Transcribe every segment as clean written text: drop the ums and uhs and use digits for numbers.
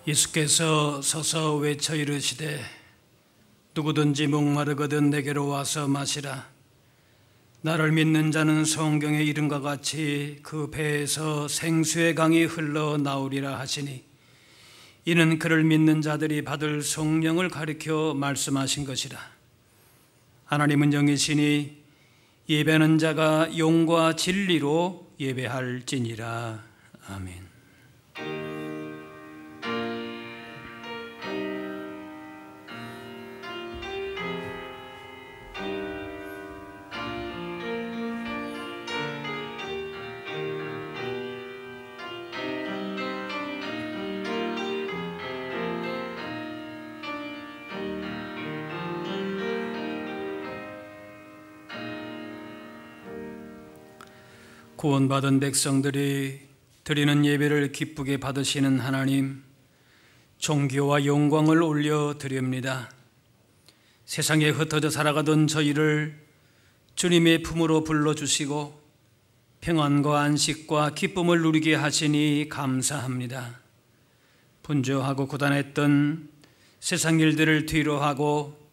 예수께서 서서 외쳐 이르시되 누구든지 목마르거든 내게로 와서 마시라. 나를 믿는 자는 성경의 이름과 같이 그 배에서 생수의 강이 흘러나오리라 하시니, 이는 그를 믿는 자들이 받을 성령을 가리켜 말씀하신 것이라. 하나님은 영이시니 예배하는 자가 영과 진리로 예배할지니라. 아멘. 구원받은 백성들이 드리는 예배를 기쁘게 받으시는 하나님, 존귀와 영광을 올려드립니다. 세상에 흩어져 살아가던 저희를 주님의 품으로 불러주시고 평안과 안식과 기쁨을 누리게 하시니 감사합니다. 분주하고 고단했던 세상 일들을 뒤로하고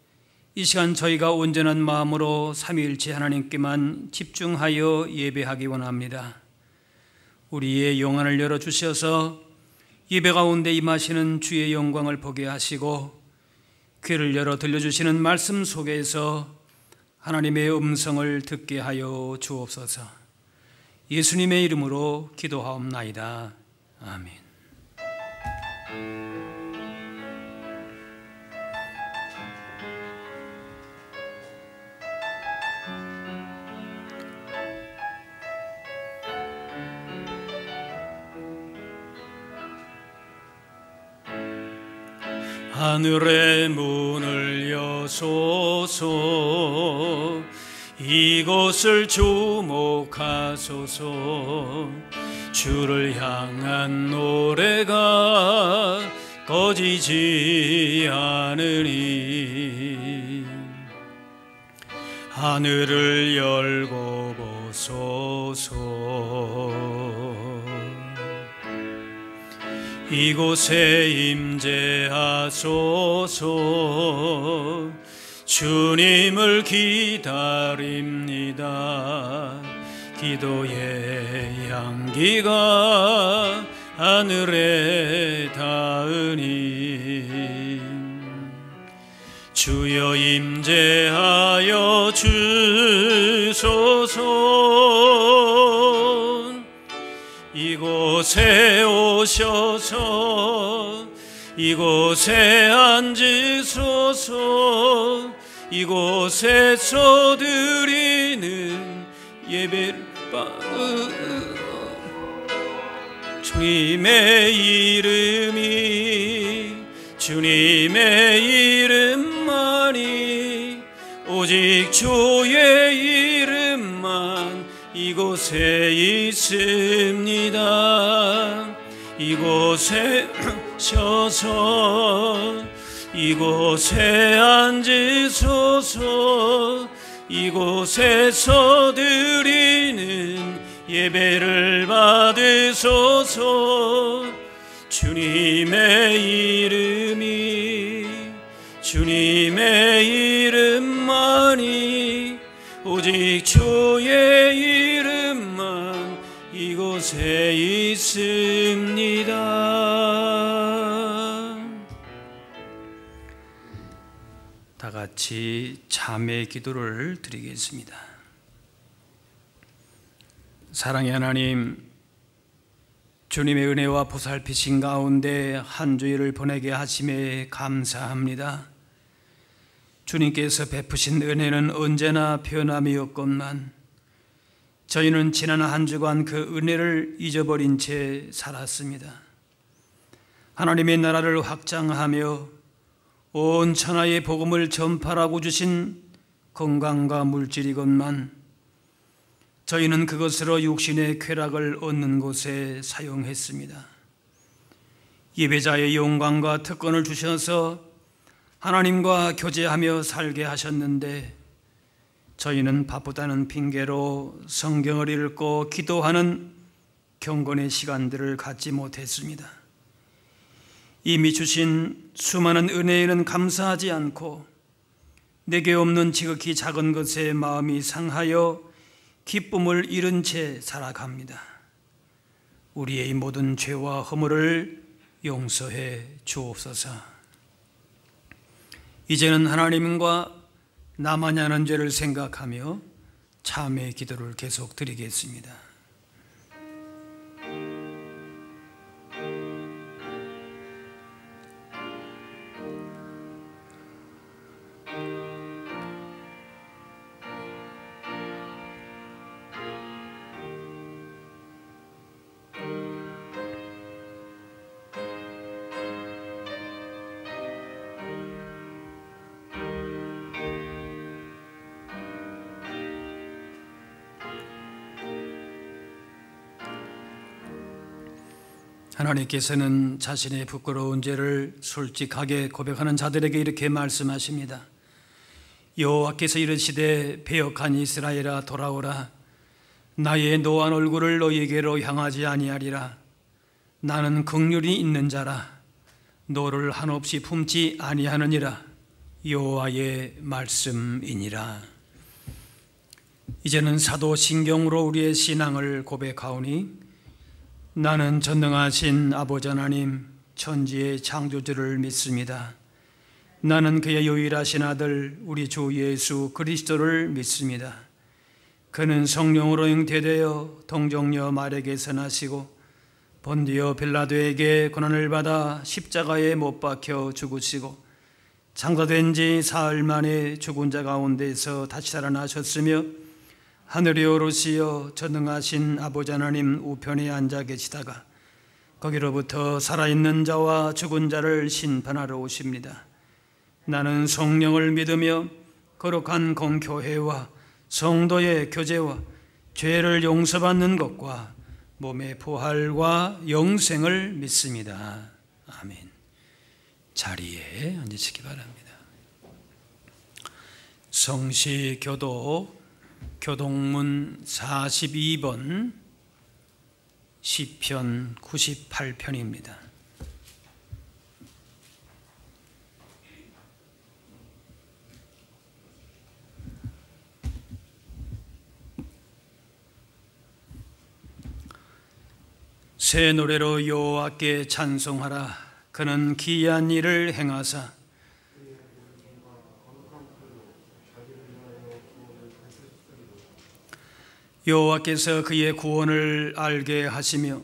이 시간 저희가 온전한 마음으로 삼위일체 하나님께만 집중하여 예배하기 원합니다. 우리의 영안을 열어주셔서 예배 가운데 임하시는 주의 영광을 보게 하시고, 귀를 열어 들려주시는 말씀 속에서 하나님의 음성을 듣게 하여 주옵소서. 예수님의 이름으로 기도하옵나이다. 아멘. 하늘의 문을 여소서, 이곳을 주목하소서. 주를 향한 노래가 꺼지지 않으니, 하늘을 열고 보소서. 이곳에 임재하소서. 주님을 기다립니다. 기도의 향기가 하늘에 닿으니, 주여 임재하여 주소서. 이곳에 오셔서 이곳에 앉으소서. 이곳에서 드리는 예배를 주님의 이름이, 주님의 이름만이, 오직 주의 이름만 이곳에 있습니다. 이곳에 서서 이곳에 앉으소서. 이곳에서 드리는 예배를 받으소서. 주님의 이름이, 주님의 이름만이, 오직 주의 이름만 이곳에 있습니다. 다 같이 참회 기도를 드리겠습니다. 사랑의 하나님, 주님의 은혜와 보살피신 가운데 한 주일을 보내게 하심에 감사합니다. 주님께서 베푸신 은혜는 언제나 변함이 없건만 저희는 지난 한 주간 그 은혜를 잊어버린 채 살았습니다. 하나님의 나라를 확장하며 온 천하의 복음을 전파하고 주신 건강과 물질이건만 저희는 그것으로 육신의 쾌락을 얻는 곳에 사용했습니다. 예배자의 영광과 특권을 주셔서 하나님과 교제하며 살게 하셨는데, 저희는 바쁘다는 핑계로 성경을 읽고 기도하는 경건의 시간들을 갖지 못했습니다. 이미 주신 수많은 은혜에는 감사하지 않고 내게 없는 지극히 작은 것에 마음이 상하여 기쁨을 잃은 채 살아갑니다. 우리의 모든 죄와 허물을 용서해 주옵소서. 이제는 하나님과 나만이 하는 죄를 생각하며 참회의 기도를 계속 드리겠습니다. 하나님께서는 자신의 부끄러운 죄를 솔직하게 고백하는 자들에게 이렇게 말씀하십니다. 여호와께서 이르시되 배역한 이스라엘아 돌아오라. 나의 노한 얼굴을 너희에게로 향하지 아니하리라. 나는 긍휼이 있는 자라. 너를 한없이 품지 아니하느니라. 여호와의 말씀이니라. 이제는 사도신경으로 우리의 신앙을 고백하오니 나는 전능하신 아버지 하나님 천지의 창조주를 믿습니다. 나는 그의 유일하신 아들 우리 주 예수 그리스도를 믿습니다. 그는 성령으로 잉태되어 동정녀 마리아에게서 나시고 본디오 빌라도에게 고난을 받아 십자가에 못 박혀 죽으시고 장사된 지 사흘 만에 죽은 자 가운데서 다시 살아나셨으며 하늘에 오르시어 전능하신 아버지 하나님 우편에 앉아 계시다가 거기로부터 살아있는 자와 죽은 자를 심판하러 오십니다. 나는 성령을 믿으며 거룩한 공교회와 성도의 교제와 죄를 용서받는 것과 몸의 부활과 영생을 믿습니다. 아멘. 자리에 앉으시기 바랍니다. 성시교도 교동문 42번 시편 98편입니다. 새 노래로 여호와께 찬송하라. 그는 기이한 일을 행하사 여호와께서 그의 구원을 알게 하시며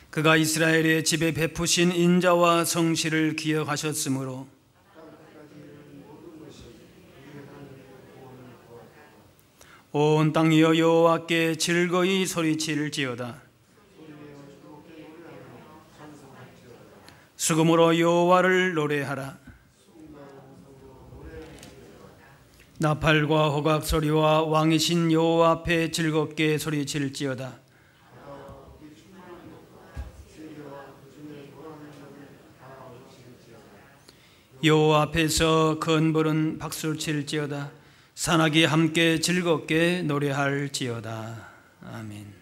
그가 이스라엘의 집에 베푸신 인자와 성실을 기억하셨으므로 온 땅이여 여호와께 즐거이 소리칠지어다. 수금으로 여호와를 노래하라. 나팔과 호각 소리와 왕이신 여호와 앞에 즐겁게 소리칠지어다. 여호와 앞에서 큰 불은 박수를 칠지어다. 산악이 함께 즐겁게 노래할지어다. 아멘.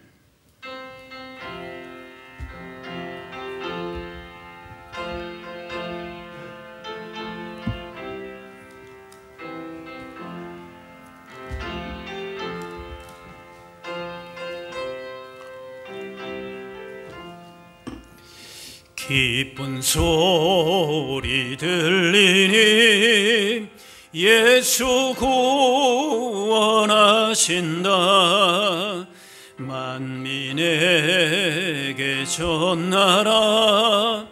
기쁜 소리 들리니 예수 구원하신다. 만민에게 전하라.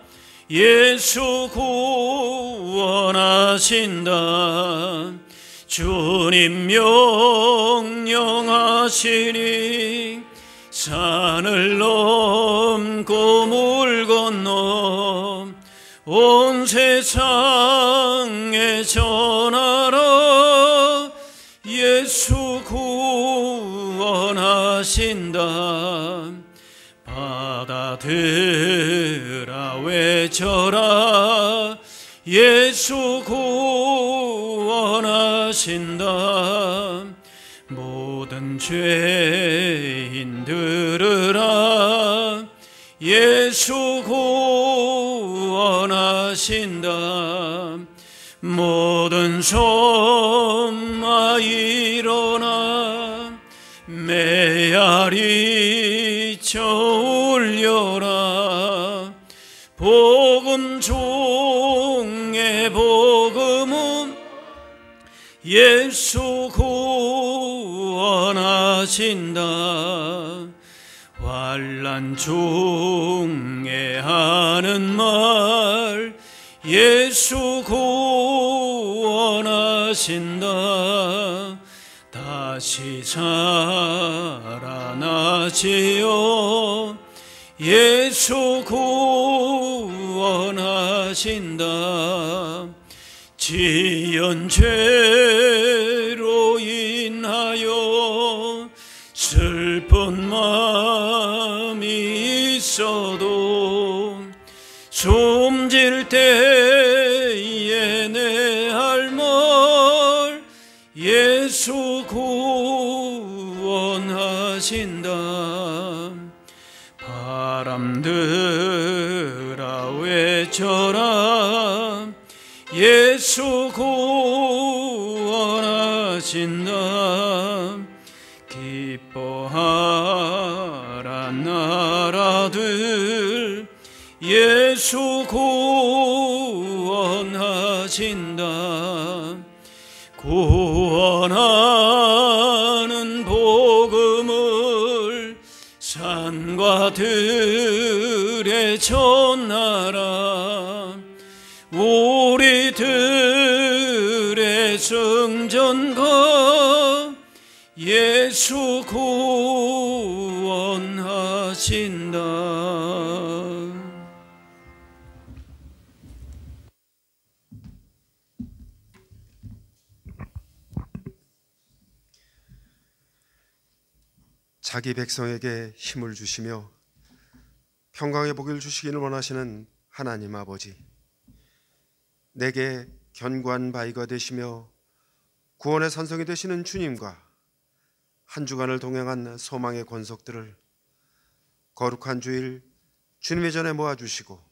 예수 구원하신다. 주님 명령하시니 산을 넘고 물 건너 온 세상에 전하라. 예수 구원하신다. 바다들아 외쳐라. 예수 구원하신다. 모든 죄인 들으라. 예수 구원하신다. 모든 소마 일어나 메아리 쳐올려라. 복음 중에 복음은 예수 구원하신다. 환난 중에 하는 말 예수 구원하신다. 다시 살아나지요. 예수 구원하신다. 지연 죄로 인하여 슬픈 마음이 있어도 숨질 때에 내 할 말 예수 구원하신다. 바람들아 외쳐라. 예수 구원하신다. 기뻐하라 나라들 예수 구원하신다. 구원하는 복음을 산과 들에 전하라. 우리들의 성전과 예수 구원하신다. 자기 백성에게 힘을 주시며 평강의 복을 주시기를 원하시는 하나님 아버지, 내게 견고한 바위가 되시며 구원의 산성이 되시는 주님과 한 주간을 동행한 소망의 권속들을 거룩한 주일 주님의 전에 모아주시고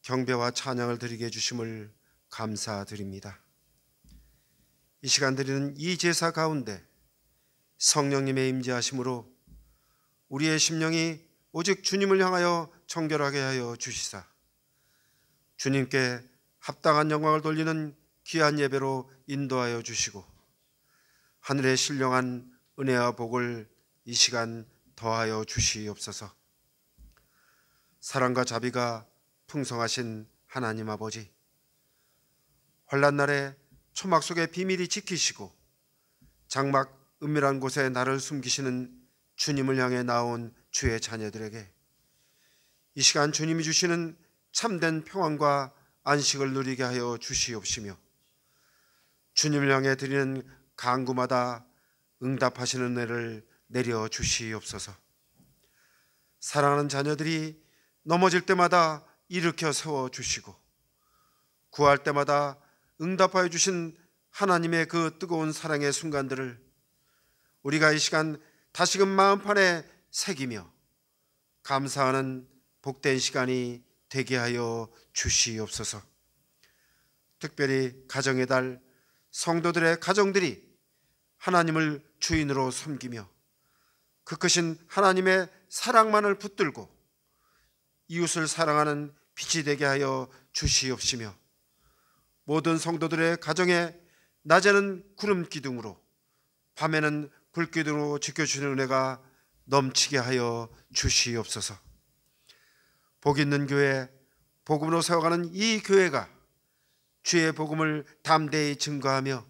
경배와 찬양을 드리게 해주심을 감사드립니다. 이 시간 드리는 이 제사 가운데 성령님의 임재하심으로 우리의 심령이 오직 주님을 향하여 정결하게 하여 주시사 주님께 합당한 영광을 돌리는 귀한 예배로 인도하여 주시고 하늘의 신령한 은혜와 복을 이 시간 더하여 주시옵소서. 사랑과 자비가 풍성하신 하나님 아버지, 환난 날에 초막 속에 비밀이 지키시고 장막 은밀한 곳에 나를 숨기시는 주님을 향해 나온 주의 자녀들에게 이 시간 주님이 주시는 참된 평안과 안식을 누리게 하여 주시옵시며 주님을 향해 드리는 간구마다 응답하시는 은혜를 내려 주시옵소서. 사랑하는 자녀들이 넘어질 때마다 일으켜 세워 주시고 구할 때마다 응답하여 주신 하나님의 그 뜨거운 사랑의 순간들을 우리가 이 시간 다시금 마음판에 새기며 감사하는 복된 시간이 되게 하여 주시옵소서. 특별히 가정의 달 성도들의 가정들이 하나님을 주인으로 섬기며 그 크신 하나님의 사랑만을 붙들고 이웃을 사랑하는 빛이 되게 하여 주시옵시며 모든 성도들의 가정에 낮에는 구름 기둥으로 밤에는 불기둥으로 지켜주는 은혜가 넘치게 하여 주시옵소서. 복 있는 교회, 복음으로 세워가는 이 교회가 주의 복음을 담대히 증거하며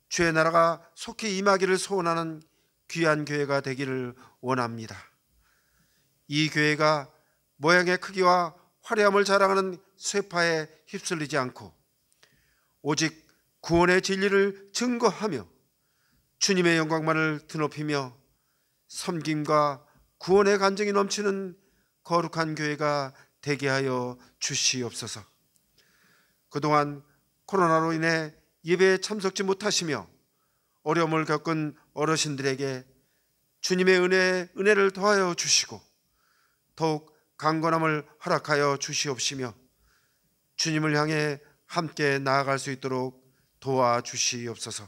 주의 나라가 속히 임하기를 소원하는 귀한 교회가 되기를 원합니다. 이 교회가 모양의 크기와 화려함을 자랑하는 쇠파에 휩쓸리지 않고 오직 구원의 진리를 증거하며 주님의 영광만을 드높이며 섬김과 구원의 간증이 넘치는 거룩한 교회가 되게 하여 주시옵소서. 그동안 코로나로 인해 예배에 참석지 못하시며 어려움을 겪은 어르신들에게 주님의 은혜를 더하여 주시고 더욱 강건함을 허락하여 주시옵시며 주님을 향해 함께 나아갈 수 있도록 도와주시옵소서.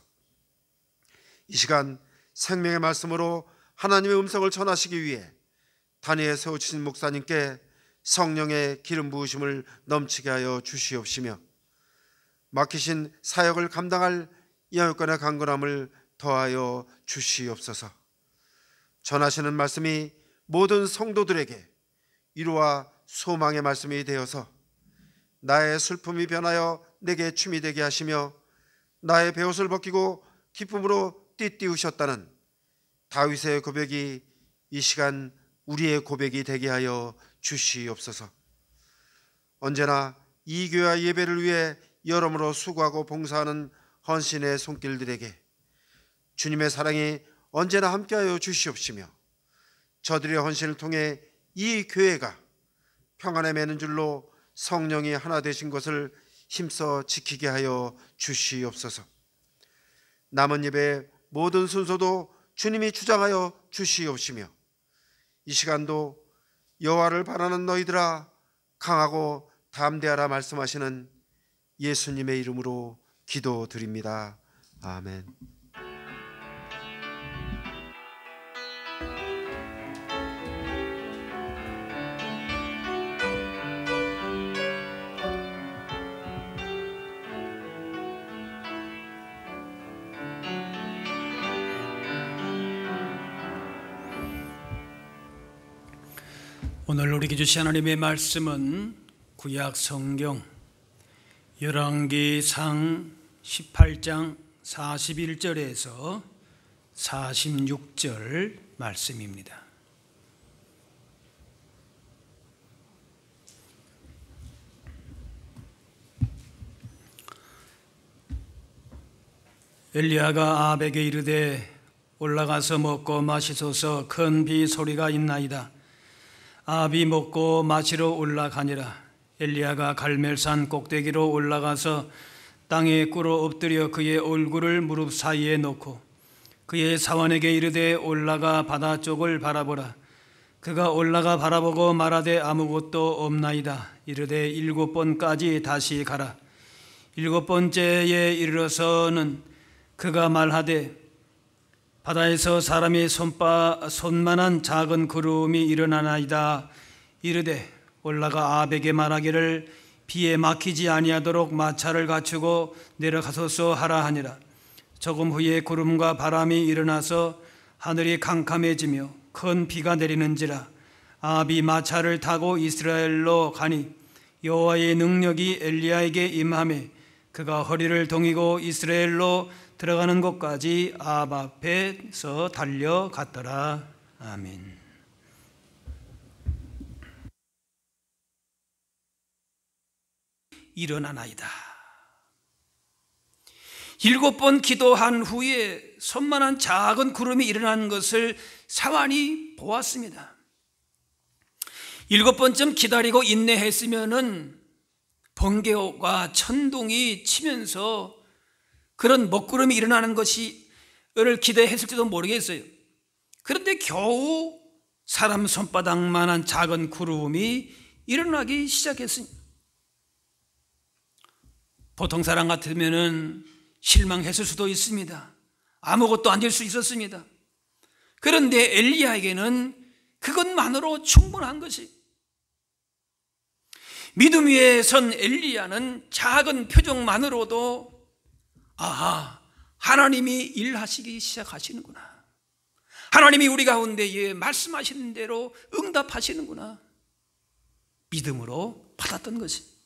이 시간 생명의 말씀으로 하나님의 음성을 전하시기 위해 단위에 세우신 목사님께 성령의 기름 부으심을 넘치게 하여 주시옵시며 맡기신 사역을 감당할 영역간의 강건함을 더하여 주시옵소서. 전하시는 말씀이 모든 성도들에게 위로와 소망의 말씀이 되어서 나의 슬픔이 변하여 내게 춤이 되게 하시며 나의 베옷을 벗기고 기쁨으로 띠띠우셨다는 다윗의 고백이 이 시간 우리의 고백이 되게 하여 주시옵소서. 언제나 이 교회 예배를 위해 여러모로 수고하고 봉사하는 헌신의 손길들에게 주님의 사랑이 언제나 함께하여 주시옵시며 저들의 헌신을 통해 이 교회가 평안에 매는 줄로 성령이 하나 되신 것을 힘써 지키게 하여 주시옵소서. 남은 예배 모든 순서도 주님이 주장하여 주시옵시며 이 시간도 여호와를 바라는 너희들아 강하고 담대하라 말씀하시는 예수님의 이름으로 기도드립니다. 아멘. 오늘 우리에게 주신 하나님의 말씀은 구약 성경 열왕기상 18장 41절에서 46절 말씀입니다. 엘리야가 아합에게 이르되 올라가서 먹고 마시소서 큰 비 소리가 있나이다. 아합이 먹고 마시러 올라가니라. 엘리야가 갈멜산 꼭대기로 올라가서 땅에 꿇어 엎드려 그의 얼굴을 무릎 사이에 놓고 그의 사환에게 이르되 올라가 바다 쪽을 바라보라. 그가 올라가 바라보고 말하되 아무것도 없나이다. 이르되 7번까지 다시 가라. 7번째에 이르러서는 그가 말하되 바다에서 사람의 손만한 작은 구름이 일어나나이다. 이르되 올라가 아합에게 말하기를 비에 막히지 아니하도록 마차를 갖추고 내려가소서 하라 하니라. 조금 후에 구름과 바람이 일어나서 하늘이 캄캄해지며 큰 비가 내리는지라. 아합이 마차를 타고 이스라엘로 가니 여호와의 능력이 엘리야에게 임하매 그가 허리를 동이고 이스라엘로 들어가는 곳까지 아합 앞에서 달려갔더라. 아멘. 일어나나이다. 7번 기도한 후에 손만한 작은 구름이 일어나는 것을 사환이 보았습니다. 7번쯤 기다리고 인내했으면은 번개와 천둥이 치면서 그런 먹구름이 일어나는 것을 기대했을지도 모르겠어요. 그런데 겨우 사람 손바닥만한 작은 구름이 일어나기 시작했습니다. 보통 사람 같으면은 실망했을 수도 있습니다. 아무것도 안 될 수 있었습니다. 그런데 엘리야에게는 그것만으로 충분한 것이, 믿음 위에 선 엘리야는 작은 표정만으로도 아하, 하나님이 일하시기 시작하시는구나, 하나님이 우리 가운데에 말씀하시는 대로 응답하시는구나, 믿음으로 받았던 것이.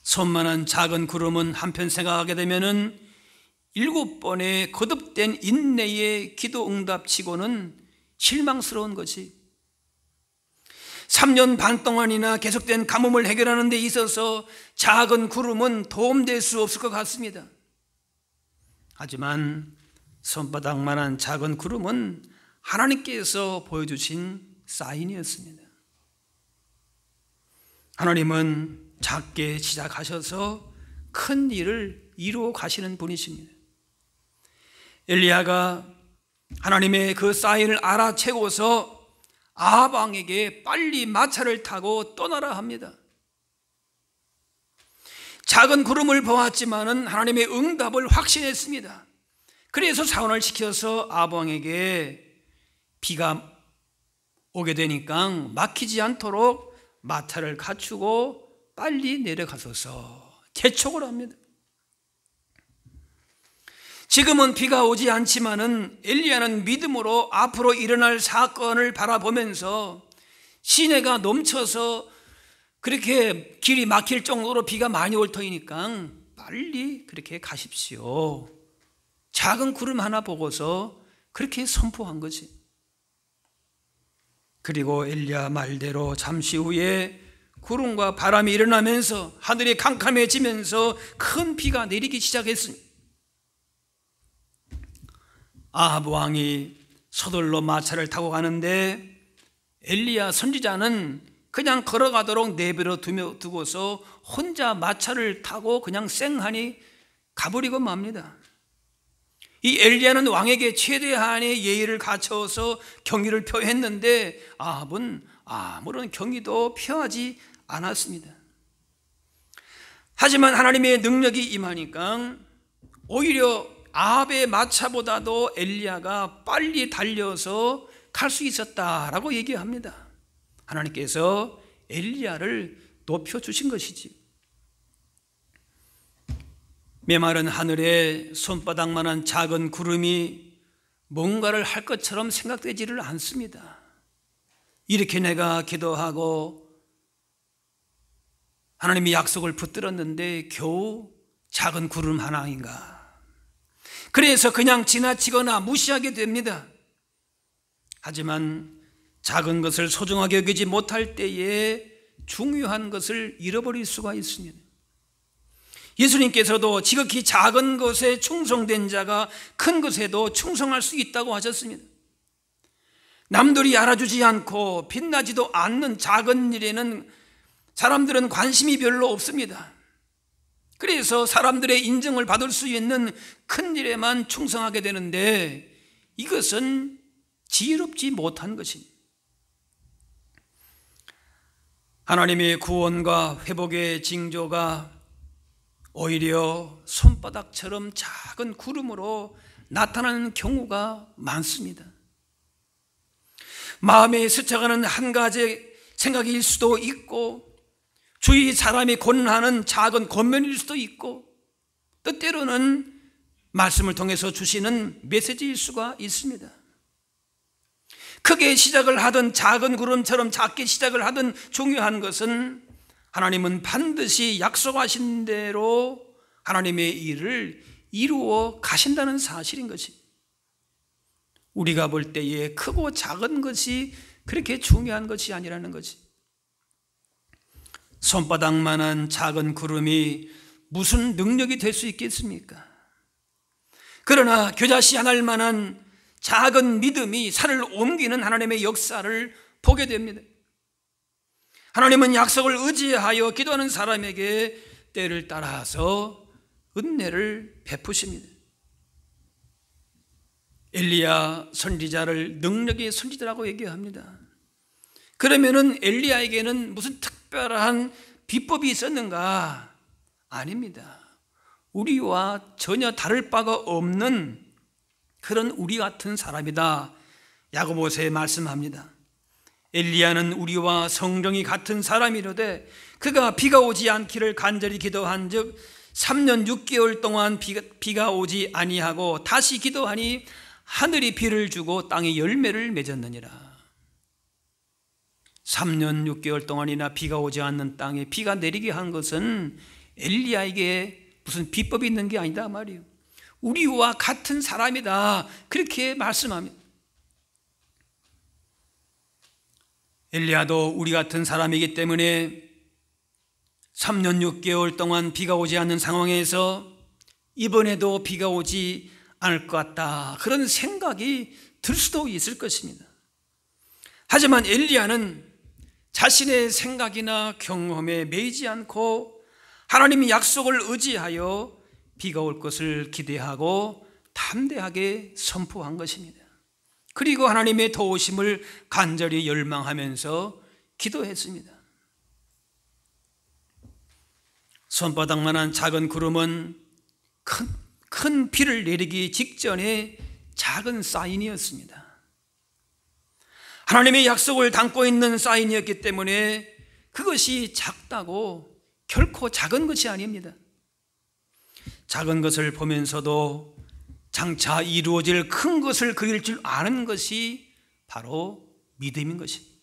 손만한 작은 구름은 한편 생각하게 되면은 7번의 거듭된 인내의 기도 응답치고는 실망스러운 것이, 3년 반 동안이나 계속된 가뭄을 해결하는 데 있어서 작은 구름은 도움될 수 없을 것 같습니다. 하지만 손바닥만한 작은 구름은 하나님께서 보여주신 사인이었습니다. 하나님은 작게 시작하셔서 큰 일을 이루어 가시는 분이십니다. 엘리야가 하나님의 그 사인을 알아채고서 아합 왕에게 빨리 마차를 타고 떠나라 합니다. 작은 구름을 보았지만은 하나님의 응답을 확신했습니다. 그래서 사원을 시켜서 아합 왕에게 비가 오게 되니까 막히지 않도록 마차를 갖추고 빨리 내려가소서 재촉을 합니다. 지금은 비가 오지 않지만은 엘리야는 믿음으로 앞으로 일어날 사건을 바라보면서 시내가 넘쳐서 그렇게 길이 막힐 정도로 비가 많이 올 터이니까 빨리 그렇게 가십시오. 작은 구름 하나 보고서 그렇게 선포한 거지. 그리고 엘리야 말대로 잠시 후에 구름과 바람이 일어나면서 하늘이 캄캄해지면서 큰 비가 내리기 시작했습니다. 아합 왕이 서둘러 마차를 타고 가는데 엘리야 선지자는 그냥 걸어가도록 내버려 두고서 혼자 마차를 타고 그냥 쌩하니 가버리고 맙니다. 이 엘리야는 왕에게 최대한의 예의를 갖춰서 경의를 표했는데 아합은 아무런 경의도 표하지 않았습니다. 하지만 하나님의 능력이 임하니까 오히려 아합의 마차보다도 엘리야가 빨리 달려서 갈 수 있었다라고 얘기합니다. 하나님께서 엘리야를 높여주신 것이지. 메마른 하늘에 손바닥만한 작은 구름이 뭔가를 할 것처럼 생각되지를 않습니다. 이렇게 내가 기도하고 하나님이 약속을 붙들었는데 겨우 작은 구름 하나인가. 그래서 그냥 지나치거나 무시하게 됩니다. 하지만 작은 것을 소중하게 여기지 못할 때에 중요한 것을 잃어버릴 수가 있습니다. 예수님께서도 지극히 작은 것에 충성된 자가 큰 것에도 충성할 수 있다고 하셨습니다. 남들이 알아주지 않고 빛나지도 않는 작은 일에는 사람들은 관심이 별로 없습니다. 그래서 사람들의 인정을 받을 수 있는 큰 일에만 충성하게 되는데 이것은 지혜롭지 못한 것입니다. 하나님의 구원과 회복의 징조가 오히려 손바닥처럼 작은 구름으로 나타나는 경우가 많습니다. 마음에 스쳐가는 한 가지 생각일 수도 있고 주위 사람이 권하는 작은 권면일 수도 있고 때때로는 말씀을 통해서 주시는 메시지일 수가 있습니다. 크게 시작을 하든 작은 구름처럼 작게 시작을 하든 중요한 것은 하나님은 반드시 약속하신 대로 하나님의 일을 이루어 가신다는 사실인 것입니다. 우리가 볼 때에 크고 작은 것이 그렇게 중요한 것이 아니라는 거지. 손바닥만한 작은 구름이 무슨 능력이 될 수 있겠습니까? 그러나 겨자씨 한 알만한 작은 믿음이 산을 옮기는 하나님의 역사를 보게 됩니다. 하나님은 약속을 의지하여 기도하는 사람에게 때를 따라서 은혜를 베푸십니다. 엘리야 선지자를 능력의 선지자라고 얘기합니다. 그러면은 엘리야에게는 무슨 특별한 비법이 있었는가? 아닙니다. 우리와 전혀 다를 바가 없는 그런 우리 같은 사람이다. 야고보서에 말씀합니다. 엘리야는 우리와 성정이 같은 사람이로되 그가 비가 오지 않기를 간절히 기도한 즉 3년 6개월 동안 비가 오지 아니하고 다시 기도하니 하늘이 비를 주고 땅에 열매를 맺었느니라. 3년 6개월 동안이나 비가 오지 않는 땅에 비가 내리게 한 것은 엘리야에게 무슨 비법이 있는 게 아니다 말이에요. 우리와 같은 사람이다 그렇게 말씀합니다. 엘리야도 우리 같은 사람이기 때문에 3년 6개월 동안 비가 오지 않는 상황에서 이번에도 비가 오지 않을 것 같다 그런 생각이 들 수도 있을 것입니다. 하지만 엘리야는 자신의 생각이나 경험에 매이지 않고 하나님의 약속을 의지하여 비가 올 것을 기대하고 담대하게 선포한 것입니다. 그리고 하나님의 도우심을 간절히 열망하면서 기도했습니다. 손바닥만한 작은 구름은 큰 비를 내리기 직전에 작은 사인이었습니다. 하나님의 약속을 담고 있는 사인이었기 때문에 그것이 작다고 결코 작은 것이 아닙니다. 작은 것을 보면서도 장차 이루어질 큰 것을 그릴 줄 아는 것이 바로 믿음인 것입니다.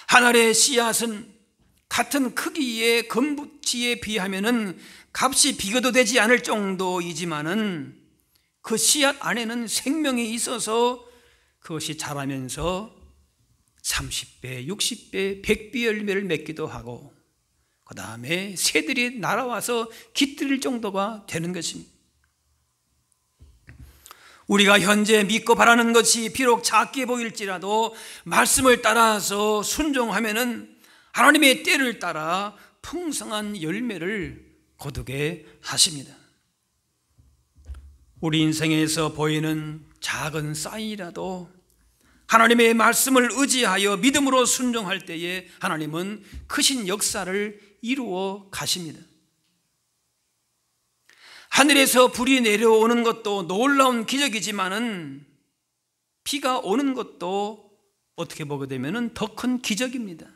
하늘의 씨앗은 같은 크기의 금붙이에 비하면은 값이 비교도 되지 않을 정도이지만은 그 씨앗 안에는 생명이 있어서 그것이 자라면서 30배, 60배, 100배 열매를 맺기도 하고 그 다음에 새들이 날아와서 깃들일 정도가 되는 것입니다. 우리가 현재 믿고 바라는 것이 비록 작게 보일지라도 말씀을 따라서 순종하면은 하나님의 때를 따라 풍성한 열매를 거두게 하십니다. 우리 인생에서 보이는 작은 사인이라도 하나님의 말씀을 의지하여 믿음으로 순종할 때에 하나님은 크신 역사를 이루어 가십니다. 하늘에서 불이 내려오는 것도 놀라운 기적이지만은 비가 오는 것도 어떻게 보게 되면 더 큰 기적입니다.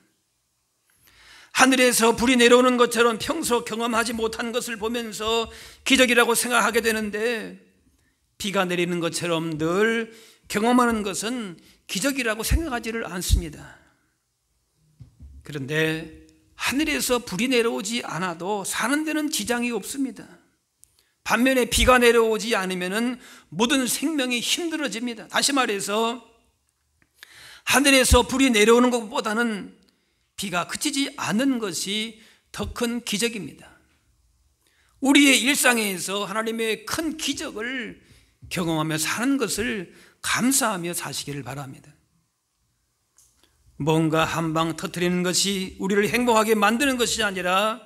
하늘에서 불이 내려오는 것처럼 평소 경험하지 못한 것을 보면서 기적이라고 생각하게 되는데 비가 내리는 것처럼 늘 경험하는 것은 기적이라고 생각하지를 않습니다. 그런데 하늘에서 불이 내려오지 않아도 사는 데는 지장이 없습니다. 반면에 비가 내려오지 않으면 모든 생명이 힘들어집니다. 다시 말해서 하늘에서 불이 내려오는 것보다는 비가 그치지 않는 것이 더 큰 기적입니다. 우리의 일상에서 하나님의 큰 기적을 경험하며 사는 것을 감사하며 사시기를 바랍니다. 뭔가 한 방 터뜨리는 것이 우리를 행복하게 만드는 것이 아니라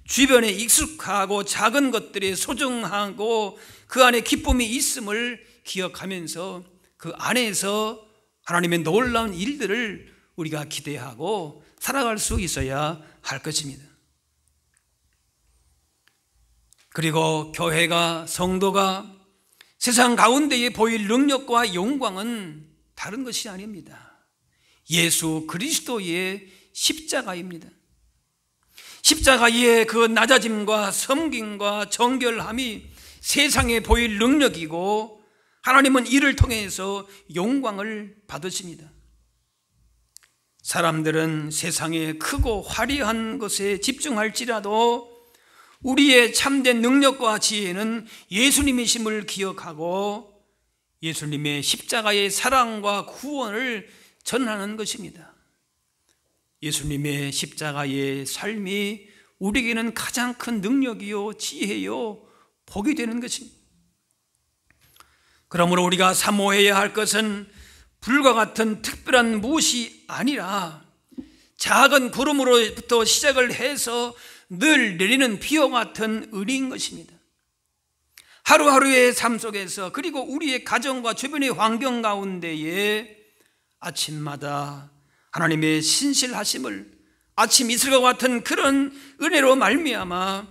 주변에 익숙하고 작은 것들이 소중하고 그 안에 기쁨이 있음을 기억하면서 그 안에서 하나님의 놀라운 일들을 우리가 기대하고 살아갈 수 있어야 할 것입니다. 그리고 교회가, 성도가 세상 가운데에 보일 능력과 영광은 다른 것이 아닙니다. 예수 그리스도의 십자가입니다. 십자가의 그 낮아짐과 섬김과 정결함이 세상에 보일 능력이고 하나님은 이를 통해서 영광을 받으십니다. 사람들은 세상의 크고 화려한 것에 집중할지라도 우리의 참된 능력과 지혜는 예수님이심을 기억하고 예수님의 십자가의 사랑과 구원을 전하는 것입니다. 예수님의 십자가의 삶이 우리에게는 가장 큰 능력이요 지혜요 복이 되는 것입니다. 그러므로 우리가 사모해야 할 것은 불과 같은 특별한 무엇이 아니라 작은 구름으로부터 시작을 해서 늘 내리는 비와 같은 은혜인 것입니다. 하루하루의 삶 속에서 그리고 우리의 가정과 주변의 환경 가운데에 아침마다 하나님의 신실하심을 아침 이슬과 같은 그런 은혜로 말미암아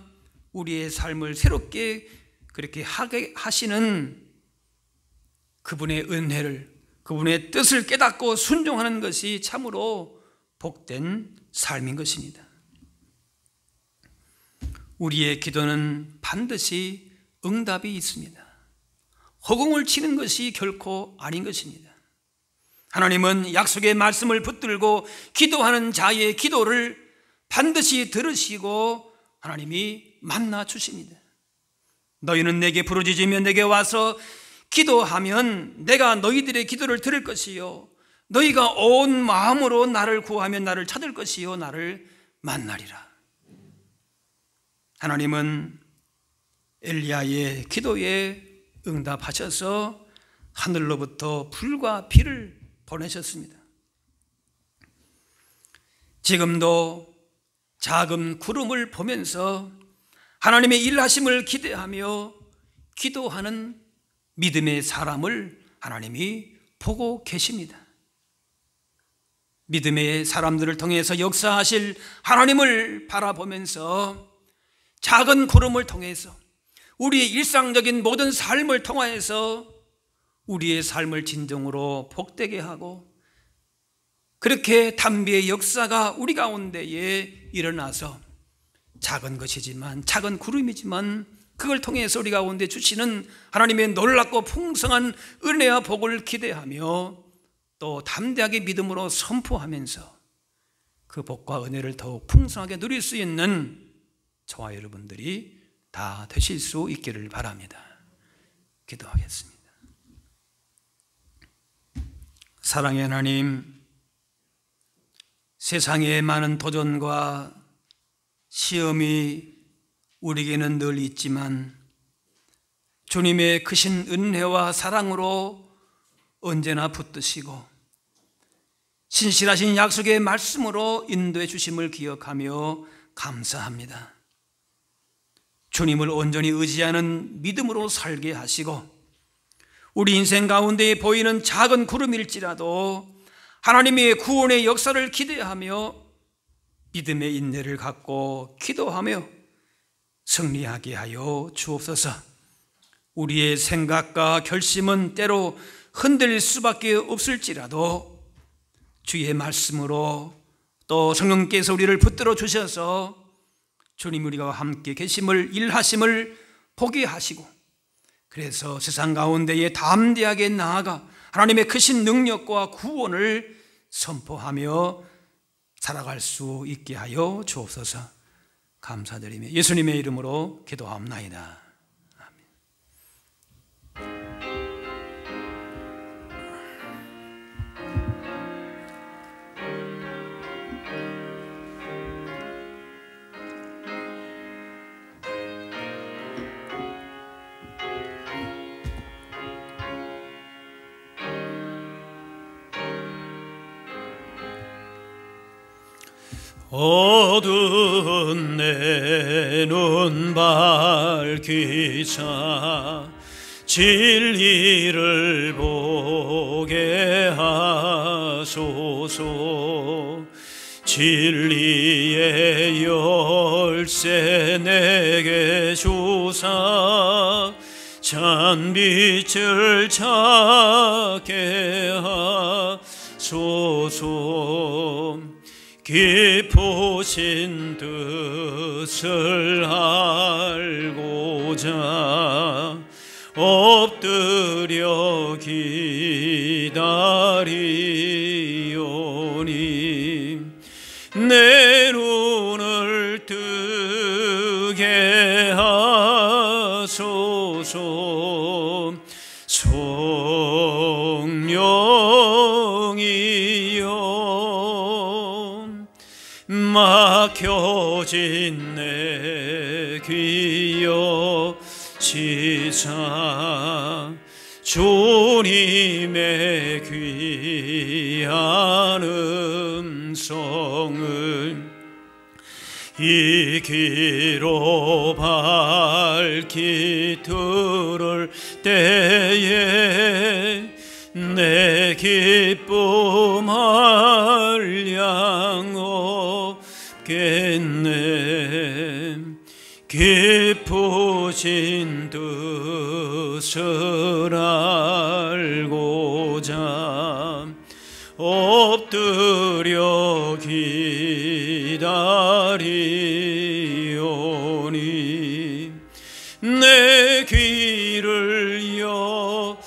우리의 삶을 새롭게 그렇게 하게 하시는 그분의 은혜를, 그분의 뜻을 깨닫고 순종하는 것이 참으로 복된 삶인 것입니다. 우리의 기도는 반드시 응답이 있습니다. 허공을 치는 것이 결코 아닌 것입니다. 하나님은 약속의 말씀을 붙들고 기도하는 자의 기도를 반드시 들으시고 하나님이 만나 주십니다. 너희는 내게 부르짖으며 내게 와서 기도하면 내가 너희들의 기도를 들을 것이요 너희가 온 마음으로 나를 구하면 나를 찾을 것이요 나를 만나리라. 하나님은 엘리야의 기도에 응답하셔서 하늘로부터 불과 비를 보내셨습니다. 지금도 작은 구름을 보면서 하나님의 일하심을 기대하며 기도하는 믿음의 사람을 하나님이 보고 계십니다. 믿음의 사람들을 통해서 역사하실 하나님을 바라보면서 작은 구름을 통해서 우리의 일상적인 모든 삶을 통하여서 우리의 삶을 진정으로 복되게 하고, 그렇게 담비의 역사가 우리 가운데에 일어나서 작은 것이지만, 작은 구름이지만 그걸 통해서 우리 가운데 주시는 하나님의 놀랍고 풍성한 은혜와 복을 기대하며 또 담대하게 믿음으로 선포하면서 그 복과 은혜를 더욱 풍성하게 누릴 수 있는 저와 여러분들이 다 되실 수 있기를 바랍니다. 기도하겠습니다. 사랑의 하나님, 세상에 많은 도전과 시험이 우리에게는 늘 있지만 주님의 크신 은혜와 사랑으로 언제나 붙드시고 신실하신 약속의 말씀으로 인도해 주심을 기억하며 감사합니다. 주님을 온전히 의지하는 믿음으로 살게 하시고, 우리 인생 가운데 보이는 작은 구름일지라도 하나님의 구원의 역사를 기대하며 믿음의 인내를 갖고 기도하며 승리하게 하여 주옵소서. 우리의 생각과 결심은 때로 흔들릴 수밖에 없을지라도 주의 말씀으로 또 성령께서 우리를 붙들어 주셔서 주님 우리가 함께 계심을, 일하심을 보게 하시고, 그래서 세상 가운데에 담대하게 나아가 하나님의 크신 능력과 구원을 선포하며 살아갈 수 있게 하여 주옵소서. 감사드리며 예수님의 이름으로 기도하옵나이다. 어두운 내 눈 밝히사 진리를 보게 하소서. 진리의 열쇠 내게 주사 찬빛을 찾게 하소서. 깊으신 뜻을 알고자 엎드려 기다리오니 내 눈을 뜨게 하소서. 성령이여 막혀진 내 귀여 시사 주님의 귀한 음성을 이 귀로 밝히 들을 때에 내 기쁨 한량 없겠네. 깊으신 뜻을 알고자 엎드려 기다리오니 내 귀를 열어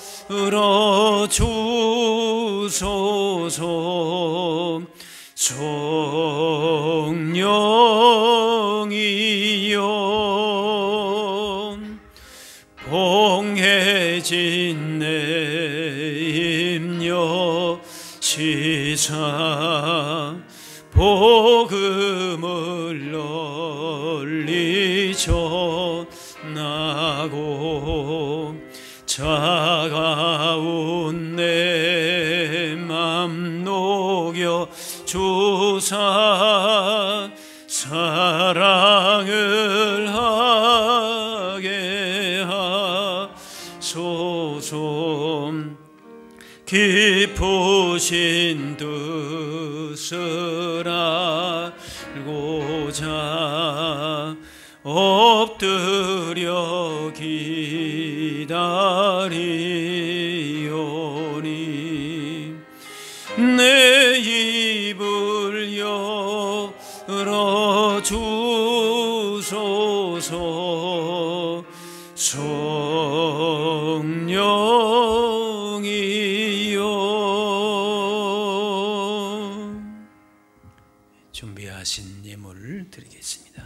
주소서. 성령이여 봉해진 내 임여 시사 복음을 널리 전하고 차가운 내 맘 녹여 주사 사랑을 하게 하소서. 깊으신 뜻을 알고자 엎드려 기다리오니 내 입을 열어 주소서. 성령이여. 준비하신 예물을 드리겠습니다.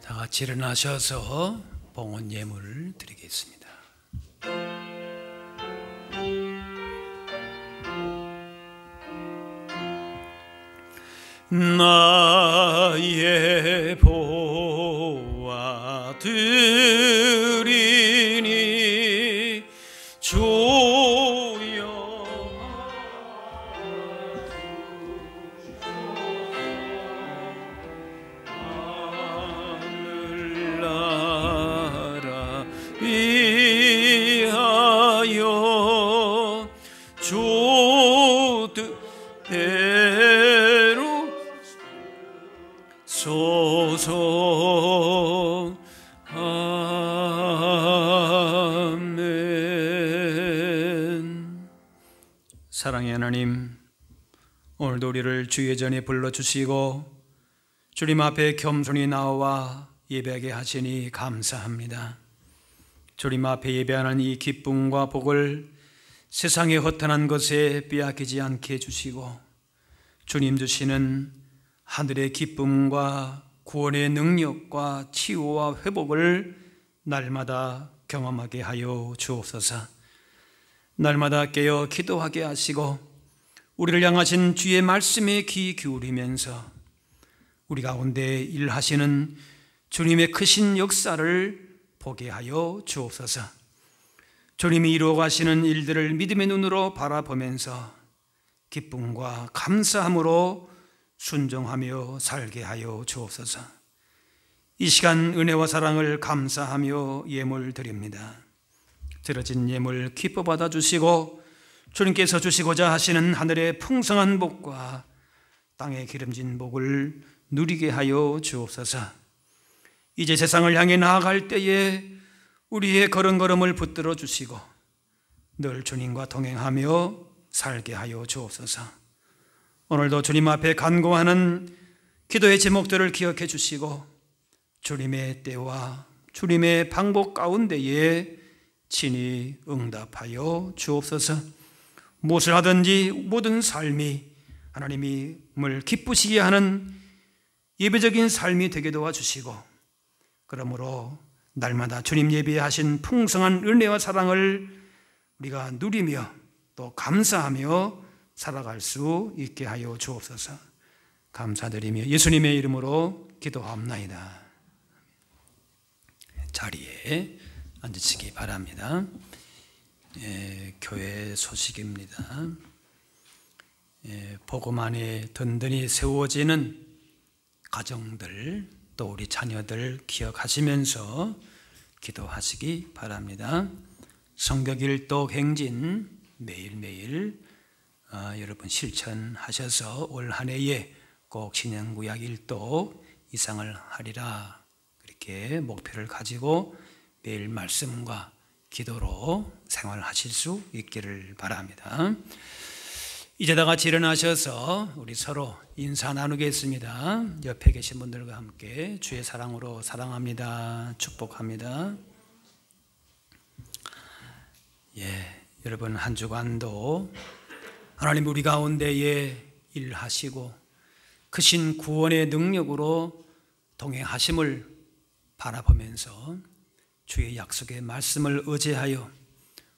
다 같이 일어나셔서 봉헌 예물을 드리겠습니다. 나의 보아 드리니 주여 하늘나라 위하여 주 뜻대로 소서. 아멘. 사랑의 하나님, 오늘도 우리를 주의 전에 불러주시고 주님 앞에 겸손히 나와 예배하게 하시니 감사합니다. 주님 앞에 예배하는 이 기쁨과 복을 세상의 허탄한 것에 빼앗기지 않게 해주시고 주님 주시는 하늘의 기쁨과 구원의 능력과 치유와 회복을 날마다 경험하게 하여 주옵소서. 날마다 깨어 기도하게 하시고 우리를 향하신 주의 말씀에 귀 기울이면서 우리 가운데 일하시는 주님의 크신 역사를 보게 하여 주옵소서. 주님이 이루어 가시는 일들을 믿음의 눈으로 바라보면서 기쁨과 감사함으로 순종하며 살게 하여 주옵소서. 이 시간 은혜와 사랑을 감사하며 예물 드립니다. 드려진 예물 기뻐 받아주시고 주님께서 주시고자 하시는 하늘의 풍성한 복과 땅의 기름진 복을 누리게 하여 주옵소서. 이제 세상을 향해 나아갈 때에 우리의 걸음걸음을 붙들어 주시고 늘 주님과 동행하며 살게 하여 주옵소서. 오늘도 주님 앞에 간구하는 기도의 제목들을 기억해 주시고 주님의 때와 주님의 방법 가운데에 친히 응답하여 주옵소서. 무엇을 하든지 모든 삶이 하나님을 기쁘시게 하는 예배적인 삶이 되게 도와주시고 그러므로 날마다 주님 예배하신 풍성한 은혜와 사랑을 우리가 누리며 또 감사하며 살아갈 수 있게 하여 주옵소서. 감사드리며 예수님의 이름으로 기도하옵나이다. 자리에 앉으시기 바랍니다. 교회 소식입니다. 복음 안에 든든히 세워지는 가정들 또 우리 자녀들 기억하시면서 기도하시기 바랍니다. 성경일독 행진 매일매일 여러분 실천하셔서 올 한 해에 꼭 신약구약 일독 이상을 하리라 그렇게 목표를 가지고 매일 말씀과 기도로 생활하실 수 있기를 바랍니다. 이제 다 같이 일어나셔서 우리 서로 인사 나누겠습니다. 옆에 계신 분들과 함께 주의 사랑으로 사랑합니다. 축복합니다. 여러분 한 주간도 하나님 우리 가운데에 일하시고 크신 구원의 능력으로 동행하심을 바라보면서 주의 약속의 말씀을 의지하여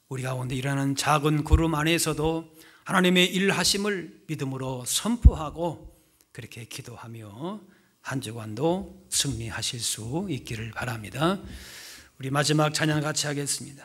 우리 가운데 일어나는 작은 구름 안에서도 하나님의 일하심을 믿음으로 선포하고 그렇게 기도하며 한 주간도 승리하실 수 있기를 바랍니다. 우리 마지막 찬양 같이 하겠습니다.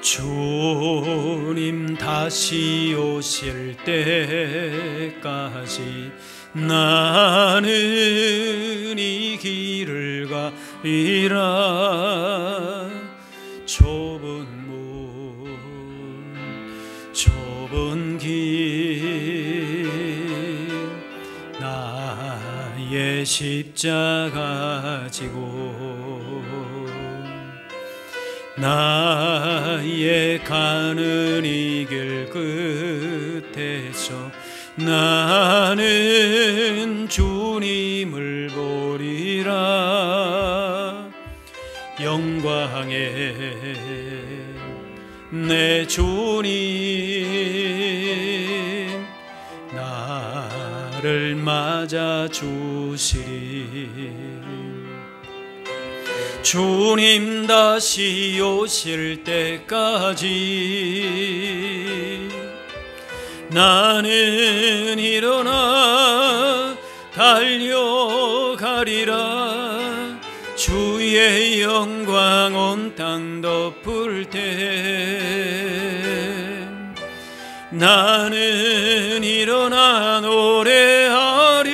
주님 다시 오실 때까지 나는 이 길을 가리라. 좁은 문 좁은 길 나의 십자가 지고 나의 가는 이 길 끝에서 나는 주님을 보리라. 영광의 내 주님 나를 맞아 주시리. 주님 다시 오실 때까지 나는 일어나 달려가리라. 주의 영광 온 땅 덮을 때 나는 일어나 노래하리.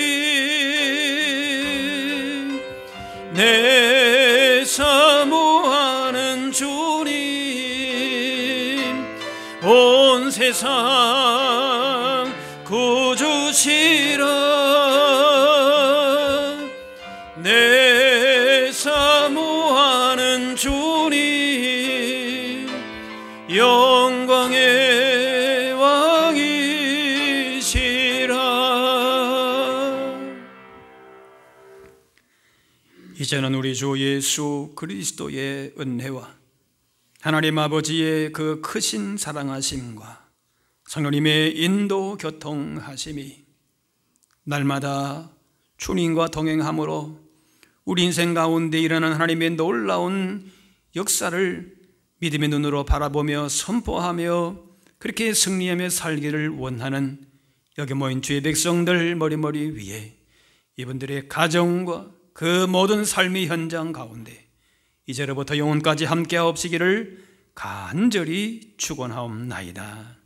내 사모하는 주님 온 세상 구주시라. 내 사모하는 주님 영광의 왕이시라. 이제는 우리 주 예수 그리스도의 은혜와 하나님 아버지의 그 크신 사랑하심과 성령님의 인도 교통하심이 날마다 주님과 동행함으로 우리 인생 가운데 일어난 하나님의 놀라운 역사를 믿음의 눈으로 바라보며 선포하며 그렇게 승리하며 살기를 원하는 여기 모인 주의 백성들 머리머리 위에 이분들의 가정과 그 모든 삶의 현장 가운데 이제로부터 영원까지 함께하옵시기를 간절히 축원하옵나이다.